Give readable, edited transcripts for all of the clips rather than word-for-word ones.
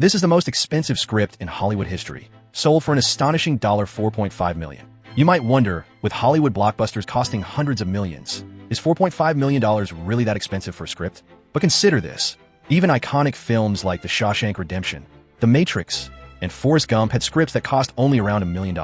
This is the most expensive script in Hollywood history, sold for an astonishing $4.5 million. You might wonder, with Hollywood blockbusters costing hundreds of millions, is $4.5 million really that expensive for a script? But consider this. Even iconic films like The Shawshank Redemption, The Matrix, and Forrest Gump had scripts that cost only around $1 million.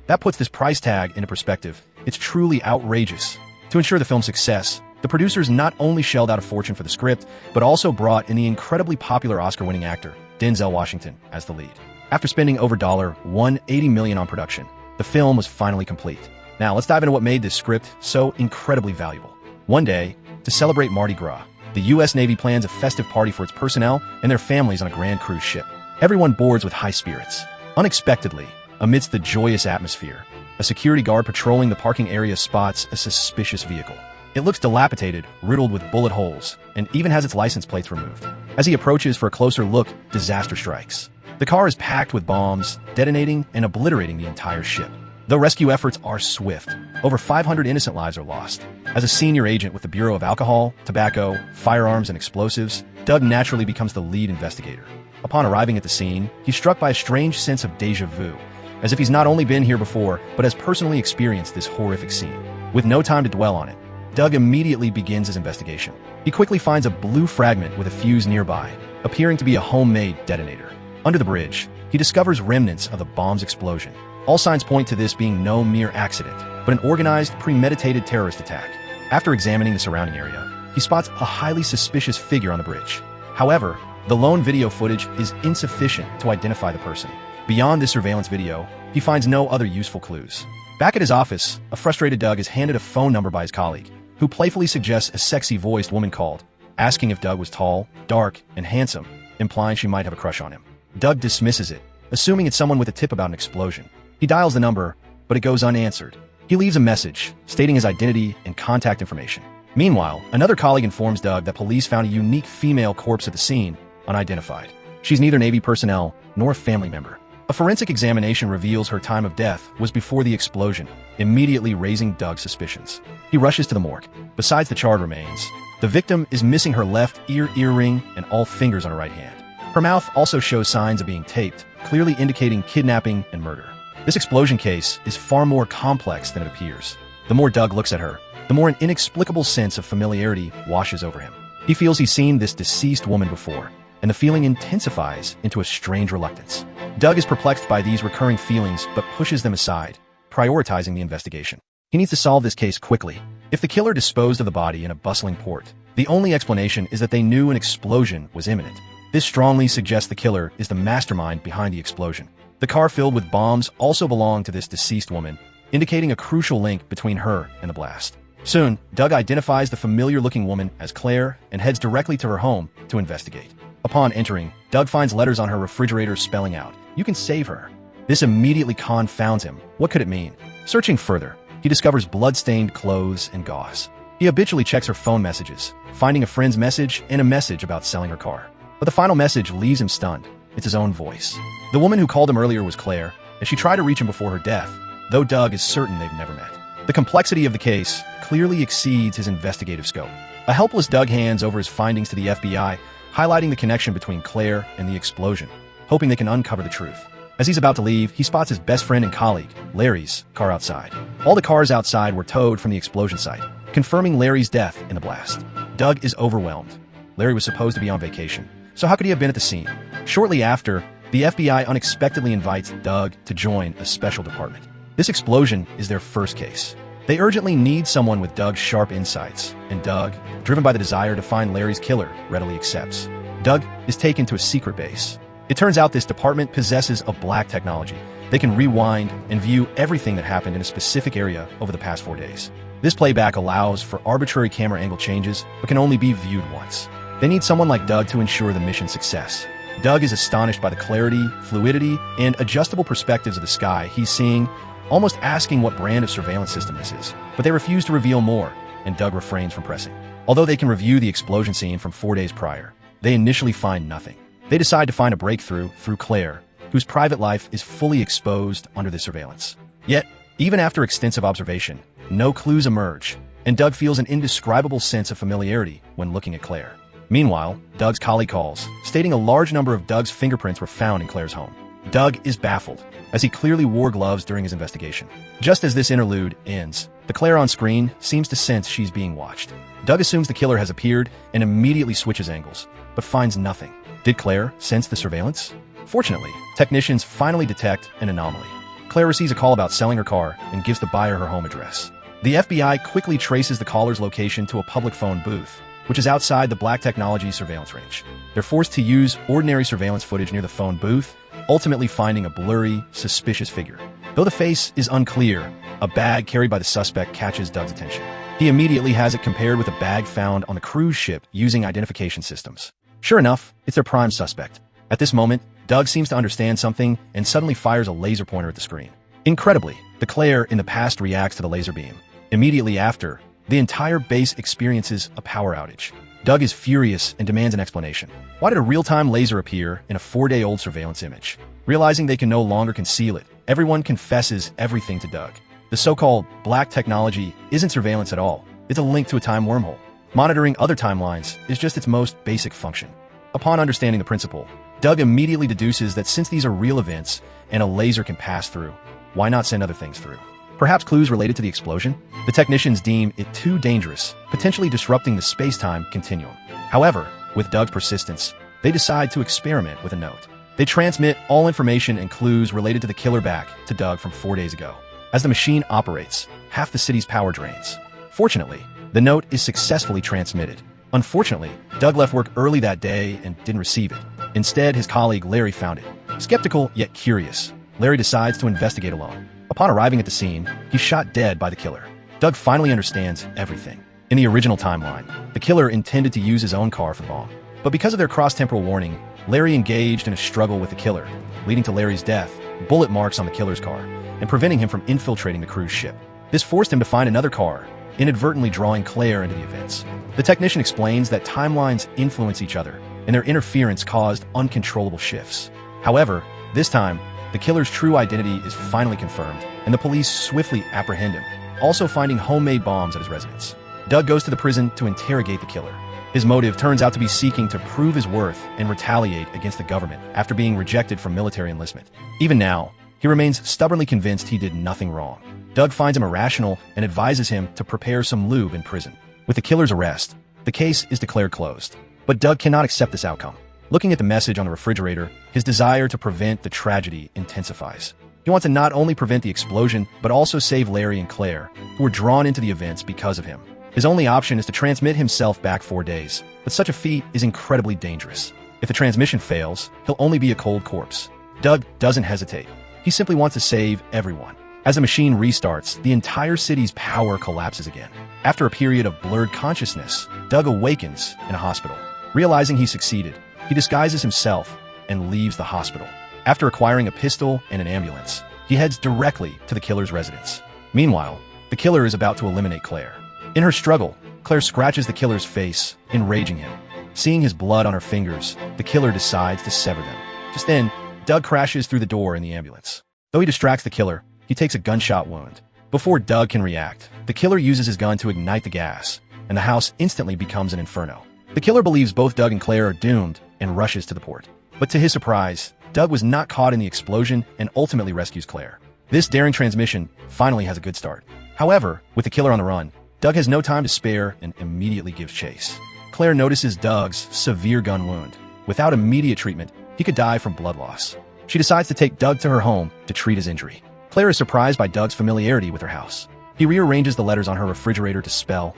That puts this price tag into perspective. It's truly outrageous. To ensure the film's success, the producers not only shelled out a fortune for the script, but also brought in the incredibly popular Oscar-winning actor, Denzel Washington, as the lead. After spending over $180 million on production, the film was finally complete. Now, let's dive into what made this script so incredibly valuable. One day, to celebrate Mardi Gras, the U.S. Navy plans a festive party for its personnel and their families on a grand cruise ship. Everyone boards with high spirits. Unexpectedly, amidst the joyous atmosphere, a security guard patrolling the parking area spots a suspicious vehicle. It looks dilapidated, riddled with bullet holes, and even has its license plates removed. As he approaches for a closer look, disaster strikes. The car is packed with bombs, detonating and obliterating the entire ship. Though rescue efforts are swift, over 500 innocent lives are lost. As a senior agent with the Bureau of Alcohol, Tobacco, Firearms, and Explosives, Doug naturally becomes the lead investigator. Upon arriving at the scene, he's struck by a strange sense of deja vu, as if he's not only been here before, but has personally experienced this horrific scene. With no time to dwell on it, Doug immediately begins his investigation. He quickly finds a blue fragment with a fuse nearby, appearing to be a homemade detonator. Under the bridge, he discovers remnants of the bomb's explosion. All signs point to this being no mere accident, but an organized, premeditated terrorist attack. After examining the surrounding area, he spots a highly suspicious figure on the bridge. However, the lone video footage is insufficient to identify the person. Beyond this surveillance video, he finds no other useful clues. Back at his office, a frustrated Doug is handed a phone number by his colleague, who playfully suggests a sexy-voiced woman called, asking if Doug was tall, dark, and handsome, implying she might have a crush on him. Doug dismisses it, assuming it's someone with a tip about an explosion. He dials the number, but it goes unanswered. He leaves a message, stating his identity and contact information. Meanwhile, another colleague informs Doug that police found a unique female corpse at the scene, unidentified. She's neither Navy personnel nor a family member. A forensic examination reveals her time of death was before the explosion, immediately raising Doug's suspicions. He rushes to the morgue. Besides the charred remains, the victim is missing her left earring and all fingers on her right hand. Her mouth also shows signs of being taped, clearly indicating kidnapping and murder. This explosion case is far more complex than it appears. The more Doug looks at her, the more an inexplicable sense of familiarity washes over him. He feels he's seen this deceased woman before, and the feeling intensifies into a strange reluctance. Doug is perplexed by these recurring feelings but pushes them aside, prioritizing the investigation. He needs to solve this case quickly. If the killer disposed of the body in a bustling port, the only explanation is that they knew an explosion was imminent. This strongly suggests the killer is the mastermind behind the explosion. The car filled with bombs also belonged to this deceased woman, indicating a crucial link between her and the blast. Soon, Doug identifies the familiar-looking woman as Claire and heads directly to her home to investigate. Upon entering, Doug finds letters on her refrigerator spelling out, "You can save her." This immediately confounds him. What could it mean? Searching further, he discovers blood-stained clothes and gauze. He habitually checks her phone messages, finding a friend's message and a message about selling her car. But the final message leaves him stunned. It's his own voice. The woman who called him earlier was Claire, and she tried to reach him before her death, though Doug is certain they've never met. The complexity of the case clearly exceeds his investigative scope. A helpless Doug hands over his findings to the FBI, highlighting the connection between Claire and the explosion, hoping they can uncover the truth. As he's about to leave, he spots his best friend and colleague, Larry's, car outside. All the cars outside were towed from the explosion site, confirming Larry's death in the blast. Doug is overwhelmed. Larry was supposed to be on vacation, so how could he have been at the scene? Shortly after, the FBI unexpectedly invites Doug to join a special department. This explosion is their first case. They urgently need someone with Doug's sharp insights, and Doug, driven by the desire to find Larry's killer, readily accepts. Doug is taken to a secret base. It turns out this department possesses a black technology. They can rewind and view everything that happened in a specific area over the past 4 days. This playback allows for arbitrary camera angle changes, but can only be viewed once. They need someone like Doug to ensure the mission's success. Doug is astonished by the clarity, fluidity, and adjustable perspectives of the sky he's seeing, almost asking what brand of surveillance system this is. But they refuse to reveal more, and Doug refrains from pressing. Although they can review the explosion scene from 4 days prior, they initially find nothing. They decide to find a breakthrough through Claire, whose private life is fully exposed under the surveillance. Yet, even after extensive observation, no clues emerge, and Doug feels an indescribable sense of familiarity when looking at Claire. Meanwhile, Doug's colleague calls, stating a large number of Doug's fingerprints were found in Claire's home. Doug is baffled, as he clearly wore gloves during his investigation. Just as this interlude ends, the Claire on screen seems to sense she's being watched. Doug assumes the killer has appeared and immediately switches angles, but finds nothing. Did Claire sense the surveillance? Fortunately, technicians finally detect an anomaly. Claire receives a call about selling her car and gives the buyer her home address. The FBI quickly traces the caller's location to a public phone booth, which is outside the Black Technology surveillance range. They're forced to use ordinary surveillance footage near the phone booth, ultimately finding a blurry, suspicious figure. Though the face is unclear, a bag carried by the suspect catches Doug's attention. He immediately has it compared with a bag found on the cruise ship using identification systems. Sure enough, it's their prime suspect. At this moment, Doug seems to understand something and suddenly fires a laser pointer at the screen. Incredibly, the Claire in the past reacts to the laser beam. Immediately after, the entire base experiences a power outage. Doug is furious and demands an explanation. Why did a real-time laser appear in a 4-day-old surveillance image? Realizing they can no longer conceal it, everyone confesses everything to Doug. The so-called Black Technology isn't surveillance at all. It's a link to a time wormhole. Monitoring other timelines is just its most basic function. Upon understanding the principle, Doug immediately deduces that since these are real events and a laser can pass through, why not send other things through? Perhaps clues related to the explosion? The technicians deem it too dangerous, potentially disrupting the space-time continuum. However, with Doug's persistence, they decide to experiment with a note. They transmit all information and clues related to the killer back to Doug from 4 days ago. As the machine operates, half the city's power drains. Fortunately, the note is successfully transmitted. Unfortunately, Doug left work early that day and didn't receive it. Instead, his colleague Larry found it. Skeptical yet curious, Larry decides to investigate alone. Upon arriving at the scene, he's shot dead by the killer. Doug finally understands everything. In the original timeline, the killer intended to use his own car for the bomb. But because of their cross-temporal warning, Larry engaged in a struggle with the killer, leading to Larry's death, bullet marks on the killer's car, and preventing him from infiltrating the cruise ship. This forced him to find another car, inadvertently drawing Claire into the events. The technician explains that timelines influence each other, and their interference caused uncontrollable shifts. However, this time, the killer's true identity is finally confirmed, and the police swiftly apprehend him, also finding homemade bombs at his residence. Doug goes to the prison to interrogate the killer. His motive turns out to be seeking to prove his worth and retaliate against the government after being rejected from military enlistment. Even now, he remains stubbornly convinced he did nothing wrong. Doug finds him irrational and advises him to prepare some lube in prison. With the killer's arrest, the case is declared closed. But Doug cannot accept this outcome. Looking at the message on the refrigerator, his desire to prevent the tragedy intensifies. He wants to not only prevent the explosion, but also save Larry and Claire, who were drawn into the events because of him. His only option is to transmit himself back 4 days, but such a feat is incredibly dangerous. If the transmission fails, he'll only be a cold corpse. Doug doesn't hesitate. He simply wants to save everyone. As the machine restarts, the entire city's power collapses again. After a period of blurred consciousness, Doug awakens in a hospital. Realizing he succeeded, he disguises himself and leaves the hospital. After acquiring a pistol and an ambulance, he heads directly to the killer's residence. Meanwhile, the killer is about to eliminate Claire. In her struggle, Claire scratches the killer's face, enraging him. Seeing his blood on her fingers, the killer decides to sever them. Just then, Doug crashes through the door in the ambulance. Though he distracts the killer, he takes a gunshot wound. Before Doug can react, the killer uses his gun to ignite the gas, and the house instantly becomes an inferno. The killer believes both Doug and Claire are doomed and rushes to the port. But to his surprise, Doug was not caught in the explosion and ultimately rescues Claire. This daring transmission finally has a good start. However, with the killer on the run, Doug has no time to spare and immediately gives chase. Claire notices Doug's severe gun wound. Without immediate treatment, he could die from blood loss. She decides to take Doug to her home to treat his injury. Claire is surprised by Doug's familiarity with her house. He rearranges the letters on her refrigerator to spell,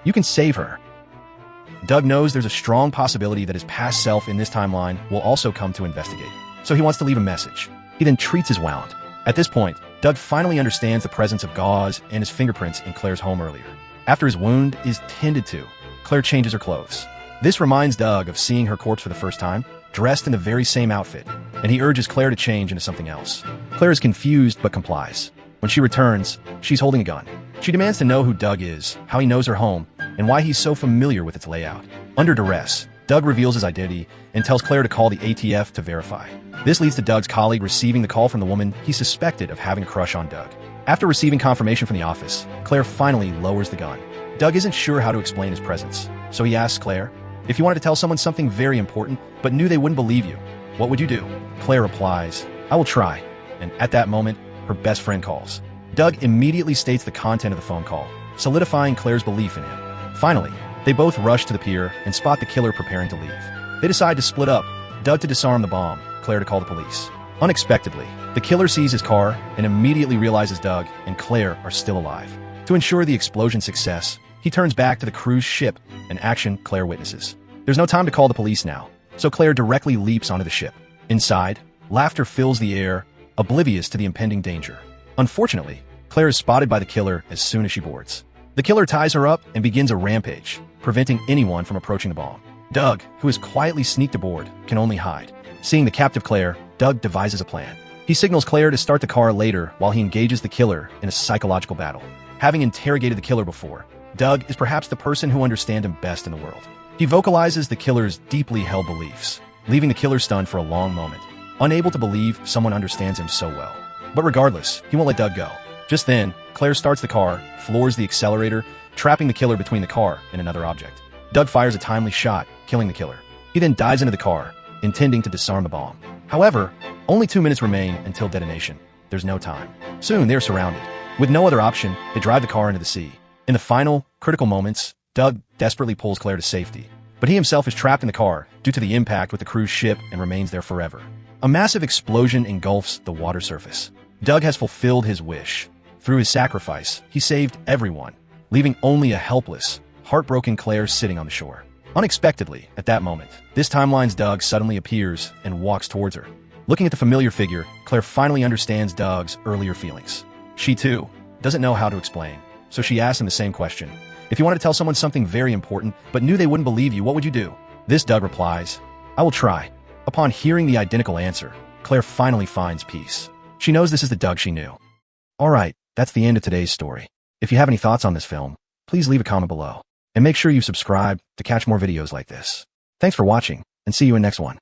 "You can save her." Doug knows there's a strong possibility that his past self in this timeline will also come to investigate, so he wants to leave a message. He then treats his wound. At this point, Doug finally understands the presence of gauze and his fingerprints in Claire's home earlier. After his wound is tended to, Claire changes her clothes. This reminds Doug of seeing her corpse for the first time, dressed in the very same outfit, and he urges Claire to change into something else. Claire is confused but complies. When she returns, she's holding a gun. She demands to know who Doug is, how he knows her home, and why he's so familiar with its layout. Under duress, Doug reveals his identity and tells Claire to call the ATF to verify. This leads to Doug's colleague receiving the call from the woman he suspected of having a crush on Doug. After receiving confirmation from the office, Claire finally lowers the gun. Doug isn't sure how to explain his presence, so he asks Claire, If you wanted to tell someone something very important, but knew they wouldn't believe you, what would you do? Claire replies, I will try. And at that moment, her best friend calls. Doug immediately states the content of the phone call, solidifying Claire's belief in him. Finally, they both rush to the pier and spot the killer preparing to leave. They decide to split up, Doug to disarm the bomb, Claire to call the police. Unexpectedly, the killer sees his car and immediately realizes Doug and Claire are still alive. To ensure the explosion's success, he turns back to the cruise ship, an action Claire witnesses. There's no time to call the police now, so Claire directly leaps onto the ship. Inside, laughter fills the air, oblivious to the impending danger. Unfortunately, Claire is spotted by the killer as soon as she boards. The killer ties her up and begins a rampage, preventing anyone from approaching the bomb. Doug, who has quietly sneaked aboard, can only hide. Seeing the captive Claire, Doug devises a plan. He signals Claire to start the car later while he engages the killer in a psychological battle. Having interrogated the killer before, Doug is perhaps the person who understands him best in the world. He vocalizes the killer's deeply held beliefs, leaving the killer stunned for a long moment, unable to believe someone understands him so well. But regardless, he won't let Doug go. Just then, Claire starts the car, floors the accelerator, trapping the killer between the car and another object. Doug fires a timely shot, killing the killer. He then dives into the car, intending to disarm the bomb. However, only 2 minutes remain until detonation. There's no time. Soon, they're surrounded. With no other option, they drive the car into the sea. In the final, critical moments, Doug desperately pulls Claire to safety, but he himself is trapped in the car due to the impact with the cruise ship and remains there forever. A massive explosion engulfs the water surface. Doug has fulfilled his wish. Through his sacrifice, he saved everyone, leaving only a helpless, heartbroken Claire sitting on the shore. Unexpectedly, at that moment, this timeline's Doug suddenly appears and walks towards her. Looking at the familiar figure, Claire finally understands Doug's earlier feelings. She, too, doesn't know how to explain, so she asks him the same question. If you wanted to tell someone something very important, but knew they wouldn't believe you, what would you do? This Doug replies, I will try. Upon hearing the identical answer, Claire finally finds peace. She knows this is the Doug she knew. Alright, that's the end of today's story. If you have any thoughts on this film, please leave a comment below. And make sure you subscribe to catch more videos like this. Thanks for watching, and see you in next one.